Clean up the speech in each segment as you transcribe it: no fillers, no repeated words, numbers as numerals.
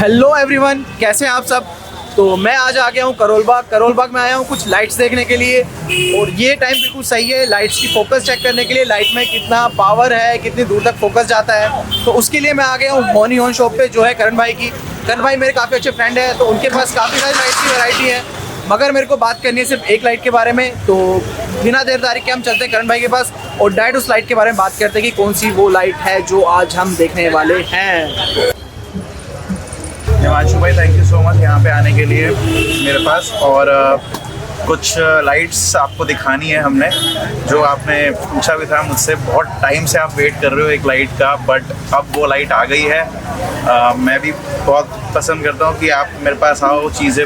Hello everyone, कैसे हैं आप सब। तो मैं आज आ गया हूँ करोल बाग में आया हूँ कुछ लाइट्स देखने के लिए। और ये टाइम बिल्कुल सही है लाइट्स की फोकस चेक करने के लिए, लाइट में कितना पावर है, कितनी दूर तक फोकस जाता है। तो उसके लिए मैं आ गया हूँ होनी होन शॉप पे, जो है करण भाई की। करण भाई मेरे काफ़ी अच्छे फ्रेंड है, तो उनके पास काफ़ी सारी लाइट्स की वैरायटी है, मगर मेरे को बात करनी है सिर्फ एक लाइट के बारे में। तो बिना देरदारी के हम चलते हैं करण भाई के पास और डायरेक्ट उस लाइट के बारे में बात करते हैं कि कौन सी वो लाइट है जो आज हम देखने वाले हैं। हिमांशु भाई, थैंक यू सो मच यहाँ पे आने के लिए मेरे पास। और कुछ लाइट्स आपको दिखानी है हमने, जो आपने पूछा भी था मुझसे। बहुत टाइम से आप वेट कर रहे हो एक लाइट का, बट अब वो लाइट आ गई है। मैं भी बहुत पसंद करता हूँ कि आप मेरे पास आओ, चीज़ें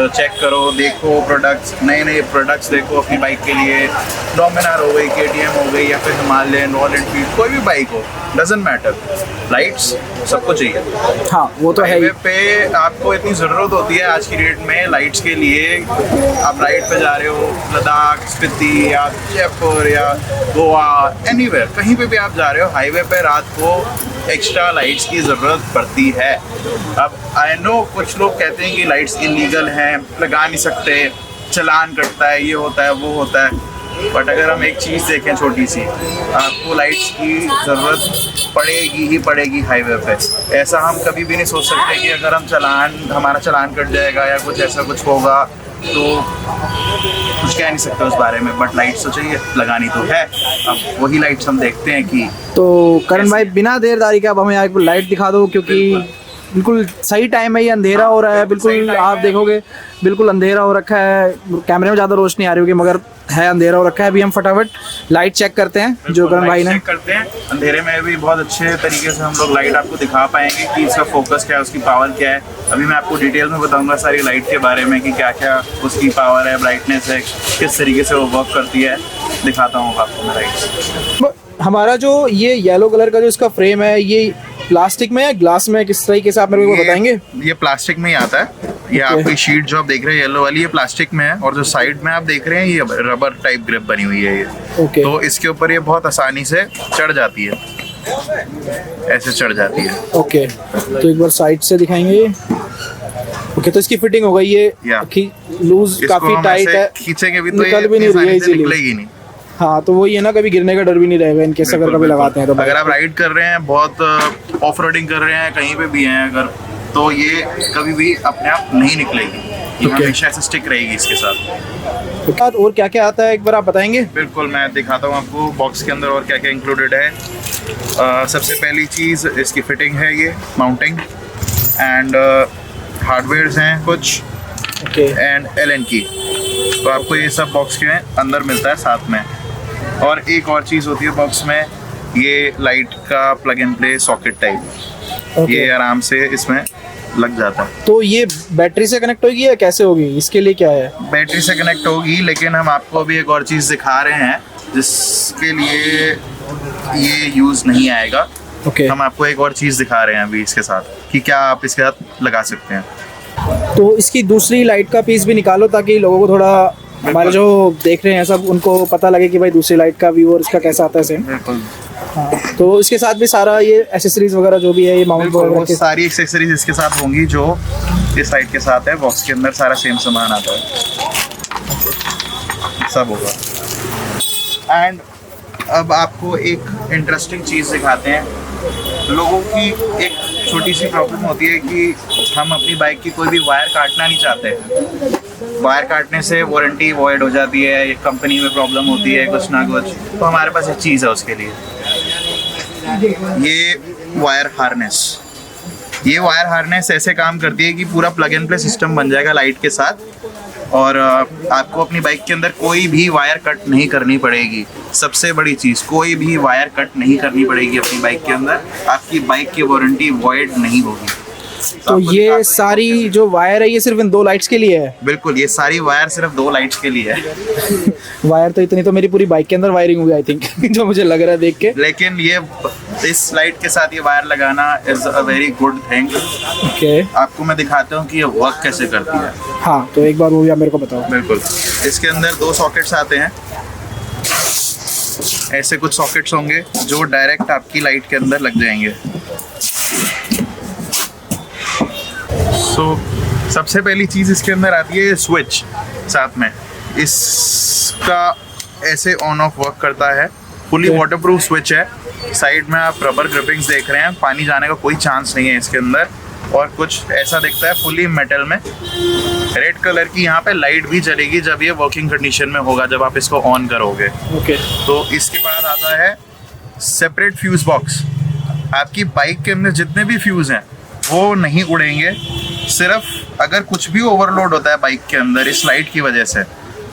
चेक करो, देखो प्रोडक्ट्स, नए प्रोडक्ट्स देखो अपनी बाइक के लिए। डोमिनार हो गई, KTM हो गई, या फिर हिमालयन, रॉयल एनफील्ड, कोई भी बाइक हो, डजंट मैटर, लाइट्स सबको चाहिए। हाँ वो तो है। हाईवे पे आपको इतनी ज़रूरत होती है आज की डेट में लाइट्स के लिए। आप राइड पे जा रहे हो, लद्दाख, स्पीति या जयपुर या गोवा, एनीवेयर, कहीं पे भी आप जा रहे हो, हाईवे पे रात को एक्स्ट्रा लाइट्स की ज़रूरत पड़ती है। अब आई नो कुछ लोग कहते हैं कि लाइट्स इलीगल हैं, लगा नहीं सकते, चालान कटता है, ये होता है वो होता है। बट अगर हम एक चीज़ देखें छोटी सी, आपको लाइट्स की ज़रूरत पड़ेगी ही पड़ेगी हाईवे पे। ऐसा हम कभी भी नहीं सोच सकते कि अगर हम हमारा चालान कट जाएगा या कुछ ऐसा कुछ होगा, तो कुछ कह नहीं सकते उस बारे में। बट लाइट्स तो चाहिए, लगानी तो है। अब वही लाइट्स हम देखते हैं कि। तो करण भाई बिना देरदारी के अब हमें एक लाइट दिखा दो, क्योंकि बिल्कुल सही टाइम है, ये अंधेरा हो रहा है, बिल्कुल आप देखोगे बिल्कुल अंधेरा हो रखा है। कैमरे में ज़्यादा रोशनी आ रही होगी, मगर है अंधेरा हो रखा है। अभी हम फटाफट लाइट चेक करते हैं जो करण भाई ने चेक करते हैं। अंधेरे में भी बहुत अच्छे तरीके से हम लोग लाइट आपको दिखा पाएंगे कि इसका फोकस क्या है, उसकी पावर क्या है। अभी मैं आपको डिटेल में बताऊंगा सारी लाइट के बारे में कि क्या क्या उसकी पावर है, ब्राइटनेस है, किस तरीके से वो वर्क करती है। दिखाता हूँ आपको मैं लाइट्स। हमारा जो ये येलो कलर का जो इसका फ्रेम है, ये प्लास्टिक में है, ग्लास में, किस तरीके से आप मेरे को बताएंगे। ये प्लास्टिक में ही आता है। ये आपकी शीट जो आप देख रहे हैं येलो वाली, ये प्लास्टिक में है। और जो साइड में आप देख रहे हैं, ये रबर टाइप ग्रिप बनी हुई है ये। तो इसके ऊपर ये बहुत आसानी से चढ़ जाती है, ऐसे चढ़ जाती है। ओके, तो एक बार साइड से दिखाएंगे। ओके, तो इसकी फिटिंग हो गई, ये लूज काफी टाइट है, खींचेंगे भी तो निकल भी नहीं रही है, इसीलिए निकलेगी नहीं। हाँ, तो वही है ना, कभी गिरने का डर भी नहीं रहेगा इनकेस अगर कभी लगाते हैं तो। अगर आप राइड कर रहे हैं, बहुत ऑफ रोडिंग कर रहे हैं, कहीं पे भी हैं अगर, तो ये कभी भी अपने आप नहीं निकलेगी, ये हमेशा ऐसे स्टिक रहेगी इसके साथ। और क्या क्या आता है एक बार आप बताएंगे। बिल्कुल, मैं दिखाता हूँ आपको बॉक्स के अंदर और क्या क्या इंक्लूडेड है। सबसे पहली चीज़ इसकी फिटिंग है, ये माउंटिंग एंड हार्डवेयर्स हैं कुछ, एंड Allen की। तो आपको ये सब बॉक्स के अंदर मिलता है साथ में। और एक और चीज़ होती है बॉक्स में, ये लाइट का plug and play socket type. ये आराम से इसमें लग जाता है। तो ये बैटरी से कनेक्ट होगी या कैसे होगी, इसके लिए क्या है। बैटरी से कनेक्ट होगी, लेकिन हम आपको अभी एक और चीज़ दिखा रहे हैं जिसके लिए ये यूज़ नहीं आएगा। हम आपको एक और चीज़ दिखा रहे हैं अभी इसके साथ कि क्या आप इसके साथ लगा सकते हैं। तो इसकी दूसरी लाइट का पीस भी निकालो, ताकि लोगों को थोड़ा, हमारे जो देख रहे हैं सब, उनको पता लगे कि भाई दूसरी लाइट का व्यू और इसका कैसा आता है सेम। बिल्कुल। हाँ, तो इसके साथ भी सारा ये एसेसरीज वगैरह जो भी है, ये माउंट वगैरह की सारी एक्सेसरीज इसके साथ होंगी जो इस लाइट के साथ है। बॉक्स के अंदर सारा सेम सामान आता है, सब होगा। एंड अब आपको एक इंटरेस्टिंग चीज़ दिखाते हैं। लोगों की एक छोटी सी प्रॉब्लम होती है कि हम अपनी बाइक की कोई भी वायर काटना नहीं चाहते। वायर काटने से वारंटी वॉइड हो जाती है, कंपनी में प्रॉब्लम होती है कुछ ना कुछ। तो हमारे पास एक चीज़ है उसके लिए, ये वायर हार्नेस। ये वायर हार्नेस ऐसे काम करती है कि पूरा प्लग एंड प्ले सिस्टम बन जाएगा लाइट के साथ, और आपको अपनी बाइक के अंदर कोई भी वायर कट नहीं करनी पड़ेगी। सबसे बड़ी चीज़, कोई भी वायर कट नहीं करनी पड़ेगी अपनी बाइक के अंदर। आपकी बाइक की वारंटी वॉइड नहीं होगी। तो ये सारी जो वायर है, ये सिर्फ इन दो लाइट्स के लिए है। बिल्कुल, ये सारी वायर सिर्फ दो लाइट्स के लिए है। वायर तो इतनी तो मेरी पूरी बाइक के अंदर वायरिंग हुई आई थिंक जो मुझे लग रहा है देख के। लेकिन ये इस लाइट के साथ ये वायर लगाना is a very good thing. Okay, आपको मैं दिखाता हूँ कि ये वर्क कैसे करती है। हाँ, तो एक बार वो भी आप मेरे को बताओ। बिल्कुल, इसके अंदर दो सॉकेट्स आते हैं। ऐसे कुछ सॉकेट्स होंगे जो डायरेक्ट आपकी लाइट के अंदर लग जाएंगे। सो सबसे पहली चीज़ इसके अंदर आती है स्विच। साथ में इसका ऐसे ऑन ऑफ वर्क करता है। फुली वाटरप्रूफ स्विच है। साइड में आप रबर ग्रिपिंग्स देख रहे हैं, पानी जाने का कोई चांस नहीं है इसके अंदर। और कुछ ऐसा दिखता है फुली मेटल में। रेड कलर की यहाँ पे लाइट भी जलेगी जब ये वर्किंग कंडीशन में होगा, जब आप इसको ऑन करोगे। तो इसके बाद आता है सेपरेट फ्यूज बॉक्स। आपकी बाइक के अंदर जितने भी फ्यूज हैं वो नहीं उड़ेंगे। सिर्फ अगर कुछ भी ओवरलोड होता है बाइक के अंदर इस लाइट की वजह से,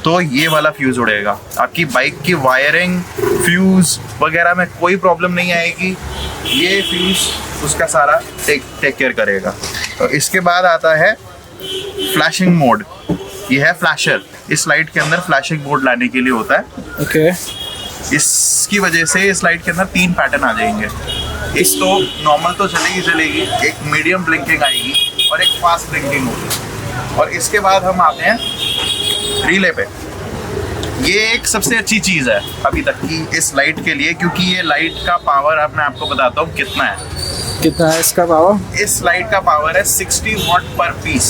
तो ये वाला फ्यूज़ उड़ेगा। आपकी बाइक की वायरिंग, फ्यूज़ वगैरह में कोई प्रॉब्लम नहीं आएगी। ये फ्यूज़ उसका सारा टेक केयर करेगा। तो इसके बाद आता है फ्लैशिंग मोड। ये है फ्लैशर। इस लाइट के अंदर फ्लैशिंग मोड लाने के लिए होता है। इसकी वजह से इस लाइट के अंदर 3 पैटर्न आ जाएंगे। एक तो नॉर्मल तो चलेगी, एक मीडियम ब्लिंकिंग आएगी और एक फास्ट ब्लिंकिंग होगी। और इसके बाद हम आते हैं रिले पे। ये एक सबसे अच्छी चीज़ है अभी तक की इस लाइट के लिए, क्योंकि ये लाइट का पावर अब मैं आपको बताता हूँ कितना है इसका पावर। इस लाइट का पावर है 60 वॉट पर पीस।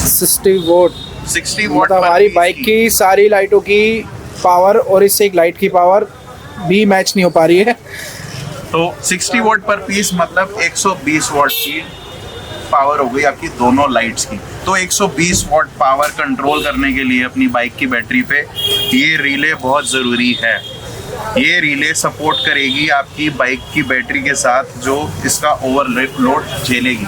60 वॉट। 60 वॉट मतलब हमारी बाइक की सारी लाइटों की पावर और इससे एक लाइट की पावर भी मैच नहीं हो पा रही है। तो 60 वॉट पर पीस मतलब 120 वॉट की पावर हो गई आपकी दोनों लाइट्स की। तो 120 वॉट पावर कंट्रोल करने के लिए अपनी बाइक की बैटरी पे ये रिले बहुत ज़रूरी है। ये रिले सपोर्ट करेगी आपकी बाइक की बैटरी के साथ जो इसका ओवरलोड झेलेगी।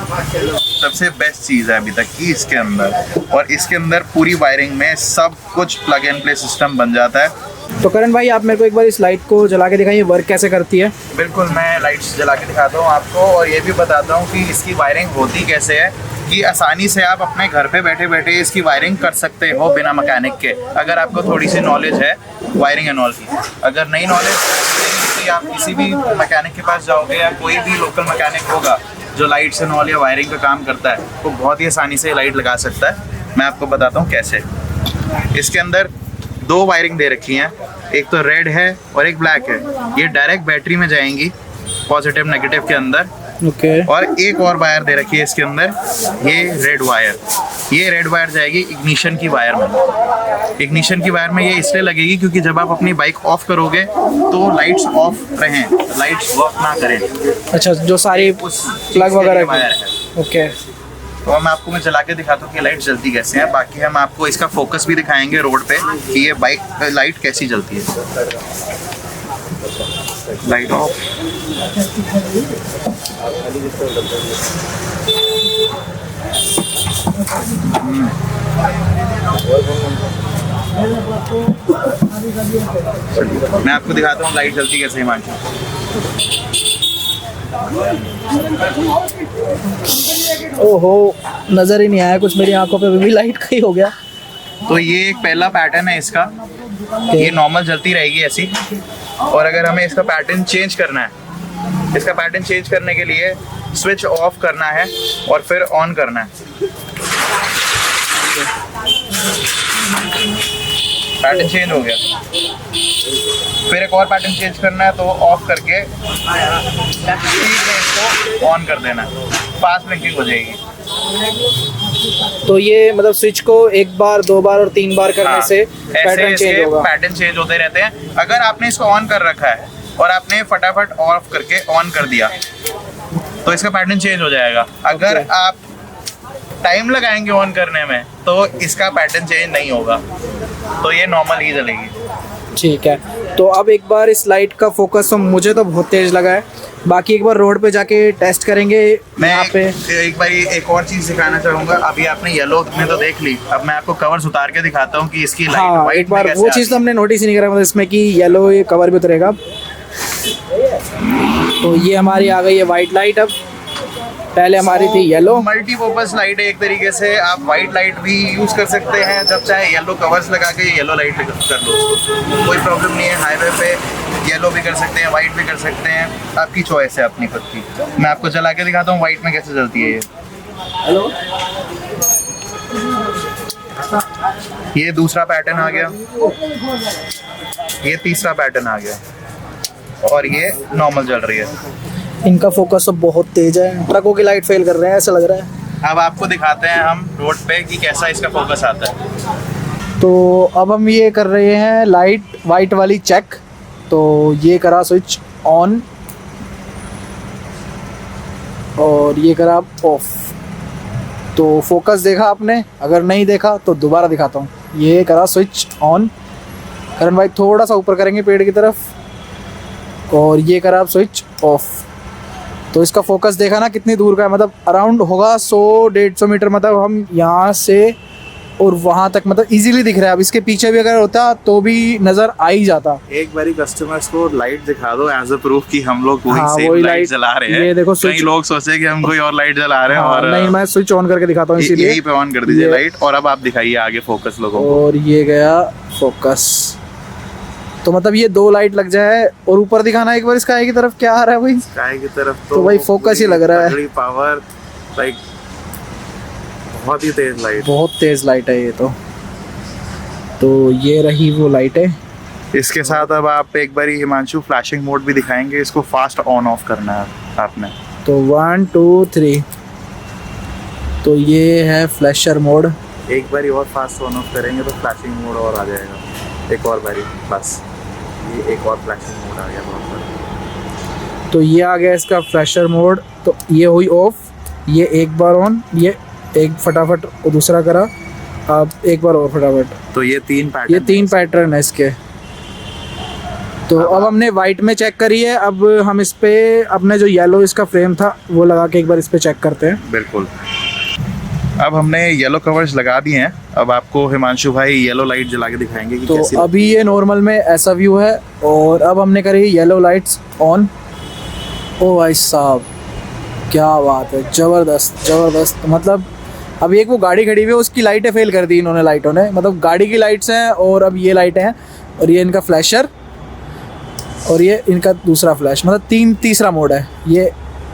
सबसे बेस्ट चीज़ है अभी तक की इसके अंदर। और इसके अंदर पूरी वायरिंग में सब कुछ प्लग एंड प्ले सिस्टम बन जाता है। तो करण भाई, आप मेरे को एक बार इस लाइट को जला के दिखाइए, वर्क कैसे करती है। बिल्कुल, मैं लाइट्स जला के दिखाता हूँ आपको और ये भी बताता हूँ कि इसकी वायरिंग होती कैसे है, कि आसानी से आप अपने घर पे बैठे बैठे इसकी वायरिंग कर सकते हो बिना मैकेनिक के, अगर आपको थोड़ी सी नॉलेज है वायरिंग एंड ऑल की। अगर नहीं नॉलेज तो आप किसी भी मैकेनिक के पास जाओगे या कोई भी लोकल मैकेनिक होगा जो लाइट्स एंड ऑल या वायरिंग का काम करता है, वो बहुत ही आसानी से लाइट लगा सकता है। मैं आपको बताता हूँ कैसे। इसके अंदर 2 वायरिंग दे रखी हैं, एक तो रेड है और एक ब्लैक है। ये डायरेक्ट बैटरी में जाएंगी पॉजिटिव नेगेटिव के अंदर। और एक और वायर दे रखी है इसके अंदर, ये रेड वायर। ये रेड वायर जाएगी इग्निशन की वायर में। इग्निशन की वायर में ये इसलिए लगेगी क्योंकि जब आप अपनी बाइक ऑफ करोगे तो लाइट्स ऑफ रहें, लाइट्स वर्क ना करें। अच्छा, जो सारी प्लग वगैरह वायर है। ओके। तो मैं जला के दिखाता हूँ कि लाइट जलती कैसे है। बाकी हम आपको इसका फोकस भी दिखाएंगे रोड पे कि ये बाइक लाइट कैसी जलती है। Light of. मैं आपको दिखाता हूँ लाइट जलती कैसे है हिमांशु। ओहो, नजर ही नहीं आया कुछ मेरी आंखों पे, भी लाइट का ही हो गया। तो ये एक पहला पैटर्न है इसका। ये नॉर्मल जलती रहेगी ऐसी। और अगर हमें इसका पैटर्न चेंज करना है, इसका पैटर्न चेंज करने के लिए स्विच ऑफ करना है और फिर ऑन करना है। पैटर्न चेंज हो गया। फिर एक और पैटर्न चेंज करना है तो ऑफ करके स्पीड में इसको ऑन कर देना है, फास्ट ब्लिंकिंग हो जाएगी। तो ये मतलब स्विच को 1 बार 2 बार और 3 बार करने से पैटर्न चेंज होगा। पैटर्न चेंज होते रहते हैं। अगर आपने इसको ऑन कर रखा है और आपने फटाफट ऑफ करके ऑन कर दिया तो इसका पैटर्न चेंज हो जाएगा। अगर आप टाइम लगाएंगे ऑन करने में तो इसका पैटर्न चेंज नहीं होगा, तो ये नॉर्मल ही जलेगी। ठीक है, तो अब एक बार इस लाइट का फोकस तो मुझे तो बहुत तेज लगा है, बाकी एक बार रोड पे जाके टेस्ट करेंगे। मैं यहाँ पे एक बार एक और चीज़ दिखाना चाहूँगा। अभी आपने येलो में तो देख ली, अब मैं आपको कवर्स उतार के दिखाता हूँ कि इसकी लाइट हाँ, वाइट एक बार वो चीज़ तो हमने नोटिस ही नहीं करा, मतलब इसमें कि येलो ये कवर भी उतरेगा। तो ये हमारी आ गई है वाइट लाइट। अब पहले हमारी थी येलो। मल्टीपर्पज लाइट है एक तरीके से। आप वाइट लाइट भी यूज़ कर सकते हैं, जब चाहे येलो कवर्स लगा के येलो लाइट कर लो, कोई प्रॉब्लम नहीं है। हाईवे पे येलो भी कर सकते हैं, वाइट भी कर सकते हैं, आपकी चॉइस है अपनी खुद की। मैं आपको जला के दिखाता हूँ वाइट में कैसे जलती है ये। हेलो, ये दूसरा पैटर्न आ गया, ये तीसरा पैटर्न आ गया और ये नॉर्मल जल रही है। इनका फोकस तो बहुत तेज है, ट्रकों की लाइट फेल कर रहे हैं ऐसा लग रहा है। अब आपको दिखाते हैं हम रोड पे कि कैसा इसका फोकस आता है। तो अब हम ये कर रहे हैं लाइट वाइट वाली चेक। तो ये करा स्विच ऑन और ये करा ऑफ। तो फोकस देखा आपने, अगर नहीं देखा तो दोबारा दिखाता हूँ। ये करा स्विच ऑन, करण भाई थोड़ा सा ऊपर करेंगे पेड़ की तरफ, और ये करा आप स्विच ऑफ। तो इसका फोकस देखा ना कितनी दूर का है, मतलब अराउंड होगा 100-150 मीटर, मतलब हम यहाँ से और वहाँ तक मतलब इजीली दिख रहा है। अब इसके पीछे भी अगर होता तो भी नज़र आ ही जाता। एक बारी कस्टमर्स को लाइट दिखा दो एज अ प्रूफ कि हम लोग वही हाँ, सेम वही लाइट लाइट जला रहे हैं। ये देखो कई लोग सोचे कि हम कोई और लाइट जला रहे हैं। हाँ, और नहीं, मैं स्विच ऑन करके दिखाता हूँ इसीलिए। यही पे ऑन कर दीजिए ये- लाइट, और अब आप दिखाइए आगे फोकस लोगों को। और ये गया फोकस। तो मतलब ये 2 लाइट लग जाए और ऊपर दिखाना एक बार स्काई की तरफ क्या आ रहा है भाई। स्काई की तरफ तो भाई फोकस ही लग रहा है। पावर लाइक बहुत ही तेज लाइट, बहुत तेज लाइट है ये तो ये रही वो लाइट है। इसके साथ अब आप एक बारी हिमांशु फ्लैशिंग मोड भी दिखाएंगे। इसको फास्ट ऑन ऑफ करना है आपने। तो 1 2 3। तो ये है फ्लैशर मोड। एक बारी और फास्ट ऑन ऑफ करेंगे तो फ्लैशिंग मोड और आ जाएगा। एक और बारी बस, ये एक और फ्लैशिंग मोड आ गया बहुत सारा। तो ये आ गया इसका फ्लैशर मोड। तो ये हुई ऑफ, ये एक बार ऑन, ये एक फटाफट और दूसरा करा, अब एक बार और फटाफट। तो ये 3 पैटर्न, ये 3 पैटर्न है इसके। तो अब हमने वाइट में चेक करी है। अब हम इस पे अपने जो येलो इसका फ्रेम था वो लगा के एक बार इस पे चेक करते हैं। बिल्कुल। अब हमने येलो कवर्स लगा दिए हैं। अब आपको हिमांशु भाई येलो लाइट जला के दिखाएंगे कि तो कैसी अभी ये नॉर्मल में ऐसा व्यू है और अब हमने करी येलो लाइट्स ऑन। ओ भाई साहब क्या बात है, ज़बरदस्त ज़बरदस्त। मतलब अब एक वो गाड़ी खड़ी हुई है उसकी लाइटें फेल कर दी इन्होंने, लाइटों ने। मतलब गाड़ी की लाइट्स हैं और अब ये लाइटें हैं और ये इनका फ्लैशर और ये इनका दूसरा फ्लैश। मतलब तीसरा मोड है। ये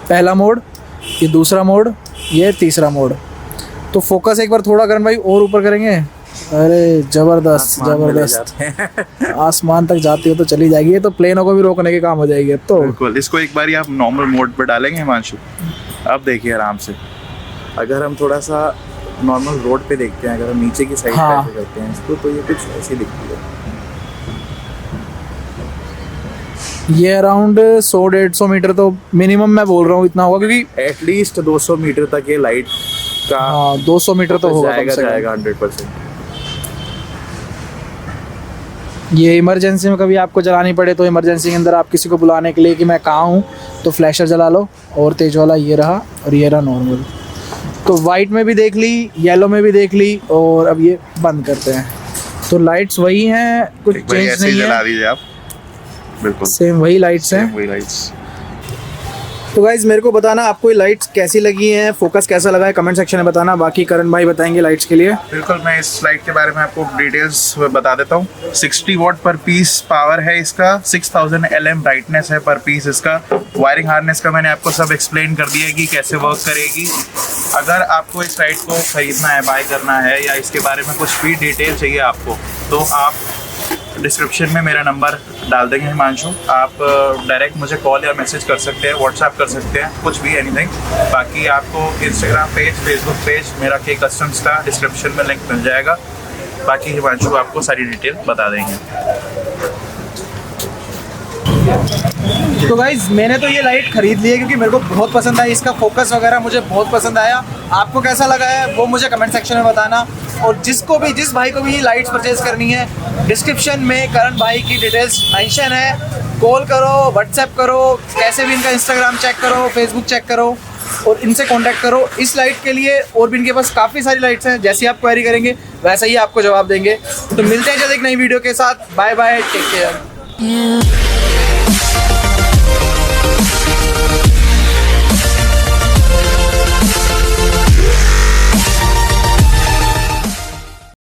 पहला मोड, ये दूसरा मोड, ये तीसरा मोड। तो फोकस एक बार थोड़ा करण भाई और ऊपर करेंगे। अरे ज़बरदस्त ज़बरदस्त। आसमान तक जाती हो तो चली जाएगी। ये तो प्लेनों को भी रोकने के काम हो जाएगी अब तो। बिल्कुल। इसको एक बारी आप नॉर्मल मोड पर डालेंगे हिमांशु। अब देखिए आराम से। अगर हम थोड़ा सा नॉर्मल रोड पे देखते हैं, अगर हम नीचे की साइड हाँ। पे करते हैं इसको, तो ये कुछ ऐसी दिखती है। ये अराउंड 100-150 मीटर तो मिनिमम मैं बोल रहा हूँ इतना होगा, क्योंकि एटलीस्ट 200 मीटर तक ये लाइट का 200 मीटर तो होगा कम जाएगा से कम। जाएगा 100%। ये इमरजेंसी में कभी आपको जलानी पड़े तो इमरजेंसी के अंदर आप किसी को बुलाने के लिए कि मैं कहाँ हूँ तो फ्लैशर जला लो। और तेज वाला ये रहा और ये रहा नॉर्मल। तो वाइट में भी देख ली, येलो में भी देख ली और अब ये बंद करते हैं। तो लाइट्स वही हैं, कुछ एक बारी चेंज ऐसे ही नहीं जला है, दीजिए आप। बिल्कुल सेम वही लाइट्स हैं। वही लाइट्स। तो गाइज मेरे को बताना आपको ये लाइट्स कैसी लगी हैं, फोकस कैसा लगा है, कमेंट सेक्शन में बताना। बाकी करण भाई बताएंगे लाइट्स के लिए। बिल्कुल, मैं इस लाइट के बारे में आपको डिटेल्स बता देता हूँ। 60 वॉट पर पीस पावर है इसका, 6000 LM ब्राइटनेस है पर पीस इसका। वायरिंग हार्नेस का मैंने आपको सब एक्सप्लेन कर दिया है कि कैसे वर्क करेगी। अगर आपको इस लाइट को खरीदना है, बाय करना है, या इसके बारे में कुछ भी डिटेल चाहिए आपको, तो आप डिस्क्रिप्शन में मेरा नंबर डाल देंगे हिमांशु। आप डायरेक्ट मुझे कॉल या मैसेज कर सकते हैं, व्हाट्सएप कर सकते हैं, कुछ भी एनीथिंग। बाकी आपको इंस्टाग्राम पेज, फेसबुक पेज मेरा के कस्टम्स का डिस्क्रिप्शन में लिंक मिल जाएगा। बाकी हिमांशु आपको सारी डिटेल बता देंगे। तो गाइज मैंने तो ये लाइट खरीद ली है क्योंकि मेरे को बहुत पसंद आई, इसका फोकस वगैरह मुझे बहुत पसंद आया। आपको कैसा लगा है वो मुझे कमेंट सेक्शन में बताना। और जिस भाई को भी ये लाइट्स परचेज करनी है, डिस्क्रिप्शन में करण भाई की डिटेल्स मेंशन है। कॉल करो, व्हाट्सएप करो, कैसे भी इनका इंस्टाग्राम चेक करो, फेसबुक चेक करो और इनसे कांटेक्ट करो इस लाइट के लिए। और भी इनके पास काफ़ी सारी लाइट्स हैं, जैसी आप क्वेरी करेंगे वैसा ही आपको जवाब देंगे। तो मिलते हैं जल्द एक नई वीडियो के साथ। Bye bye, take care.